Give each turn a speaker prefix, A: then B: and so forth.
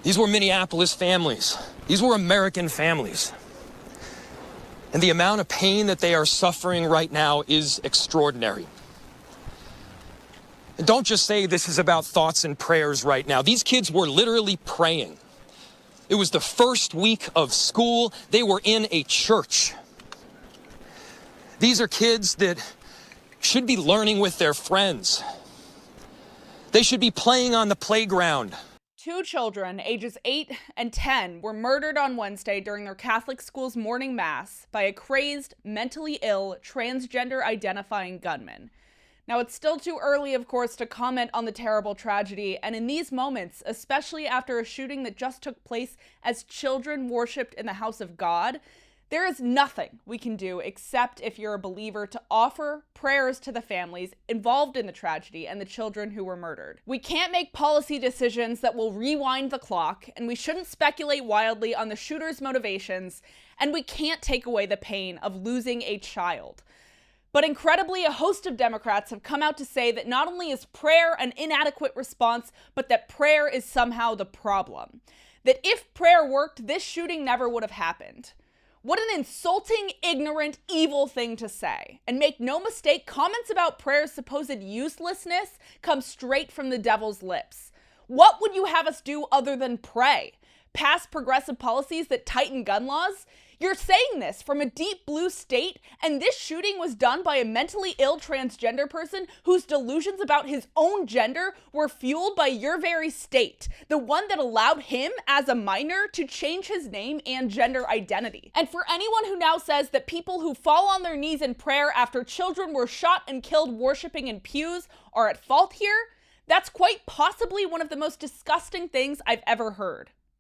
A: These were Minneapolis families. These were American families. And the amount of pain that they are suffering right now is extraordinary. And don't just say this is about thoughts and prayers right now. These kids were literally praying. It was the first week of school. They were in a church. These are kids that should be learning with their friends. They should be playing on the playground.
B: 2 children, ages 8 and 10, were murdered on Wednesday during their Catholic school's morning mass by a crazed, mentally ill, transgender-identifying gunman. Now, it's still too early, of course, to comment on the terrible tragedy, and in these moments, especially after a shooting that just took place as children worshipped in the house of God, there is nothing we can do except, if you're a believer, to offer prayers to the families involved in the tragedy and the children who were murdered. We can't make policy decisions that will rewind the clock, and we shouldn't speculate wildly on the shooter's motivations, and we can't take away the pain of losing a child. But incredibly, a host of Democrats have come out to say that not only is prayer an inadequate response, but that prayer is somehow the problem. That if prayer worked, this shooting never would have happened. What an insulting, ignorant, evil thing to say. And make no mistake, comments about prayer's supposed uselessness come straight from the devil's lips. What would you have us do other than pray? Pass progressive policies that tighten gun laws? You're saying this from a deep blue state, and this shooting was done by a mentally ill transgender person whose delusions about his own gender were fueled by your very state, the one that allowed him, as a minor, to change his name and gender identity. And for anyone who now says that people who fall on their knees in prayer after children were shot and killed worshiping in pews are at fault here, that's quite possibly one of the most disgusting things I've ever heard.